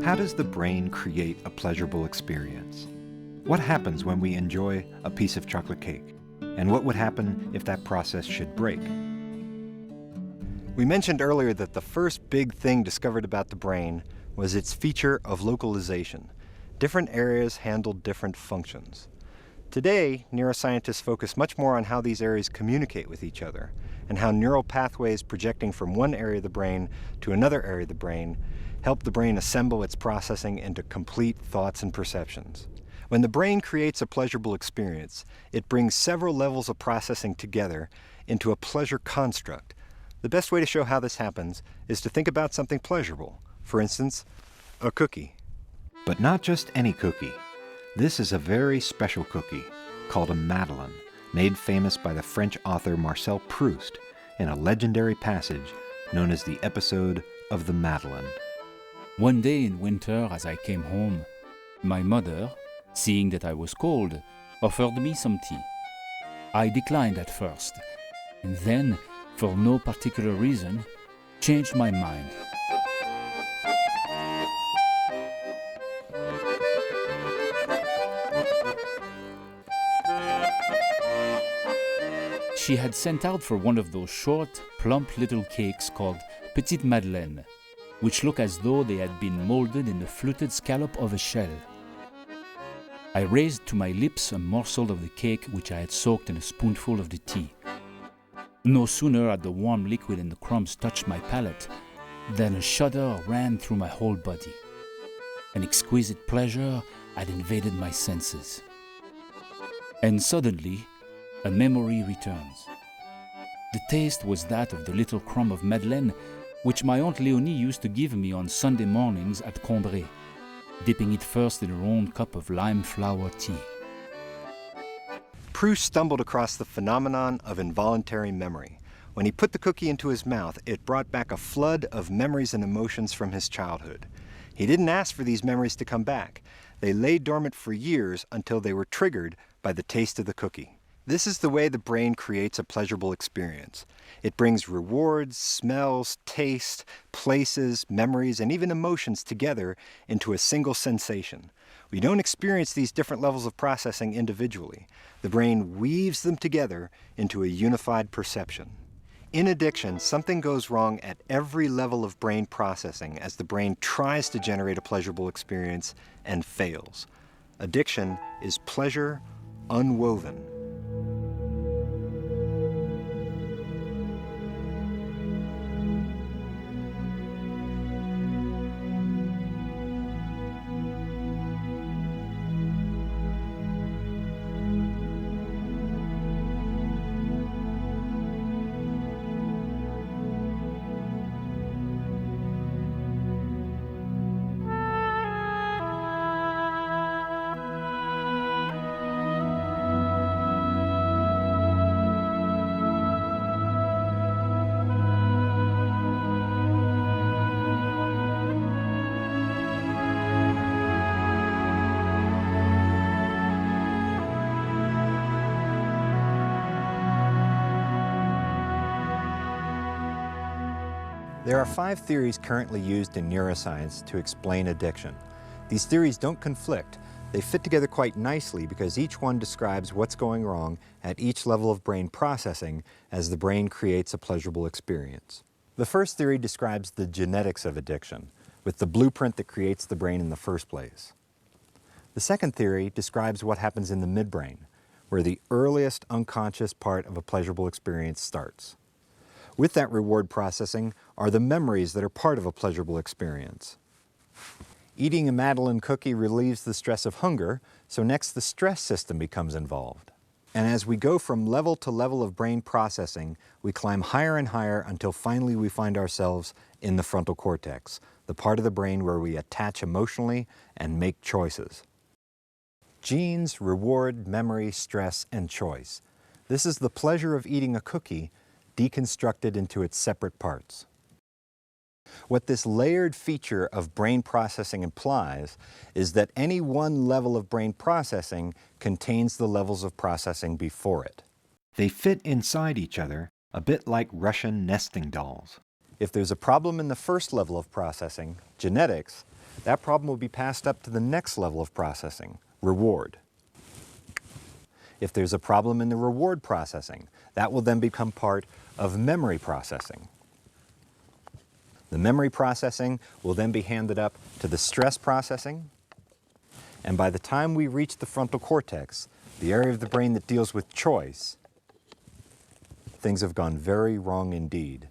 How does the brain create a pleasurable experience? What happens when we enjoy a piece of chocolate cake? And what would happen if that process should break? We mentioned earlier that the first big thing discovered about the brain was its feature of localization. Different areas handled different functions. Today, neuroscientists focus much more on how these areas communicate with each other and how neural pathways projecting from one area of the brain to another area of the brain help the brain assemble its processing into complete thoughts and perceptions. When the brain creates a pleasurable experience, it brings several levels of processing together into a pleasure construct. The best way to show how this happens is to think about something pleasurable. For instance, a cookie. But not just any cookie. This is a very special cookie called a Madeleine, made famous by the French author Marcel Proust in a legendary passage known as the episode of the Madeleine. One day in winter, as I came home, my mother, seeing that I was cold, offered me some tea. I declined at first, and then, for no particular reason, changed my mind. She had sent out for one of those short, plump little cakes called Petite Madeleine, which look as though they had been molded in the fluted scallop of a shell. I raised to my lips a morsel of the cake which I had soaked in a spoonful of the tea. No sooner had the warm liquid and the crumbs touched my palate than a shudder ran through my whole body. An exquisite pleasure had invaded my senses. And suddenly, a memory returns. The taste was that of the little crumb of Madeleine which my Aunt Léonie used to give me on Sunday mornings at Combray, dipping it first in her own cup of lime flower tea. Proust stumbled across the phenomenon of involuntary memory. When he put the cookie into his mouth, it brought back a flood of memories and emotions from his childhood. He didn't ask for these memories to come back. They lay dormant for years until they were triggered by the taste of the cookie. This is the way the brain creates a pleasurable experience. It brings rewards, smells, taste, places, memories, and even emotions together into a single sensation. We don't experience these different levels of processing individually. The brain weaves them together into a unified perception. In addiction, something goes wrong at every level of brain processing as the brain tries to generate a pleasurable experience and fails. Addiction is pleasure unwoven. There are 5 theories currently used in neuroscience to explain addiction. These theories don't conflict. They fit together quite nicely because each one describes what's going wrong at each level of brain processing as the brain creates a pleasurable experience. The first theory describes the genetics of addiction, with the blueprint that creates the brain in the first place. The second theory describes what happens in the midbrain, where the earliest unconscious part of a pleasurable experience starts. With that reward processing are the memories that are part of a pleasurable experience. Eating a Madeleine cookie relieves the stress of hunger, so next the stress system becomes involved. And as we go from level to level of brain processing, we climb higher and higher until finally we find ourselves in the frontal cortex, the part of the brain where we attach emotionally and make choices. Genes, reward, memory, stress, and choice. This is the pleasure of eating a cookie deconstructed into its separate parts. What this layered feature of brain processing implies is that any one level of brain processing contains the levels of processing before it. They fit inside each other, a bit like Russian nesting dolls. If there's a problem in the first level of processing, genetics, that problem will be passed up to the next level of processing, reward. If there's a problem in the reward processing, that will then become part of memory processing. The memory processing will then be handed up to the stress processing, and by the time we reach the frontal cortex, the area of the brain that deals with choice, things have gone very wrong indeed.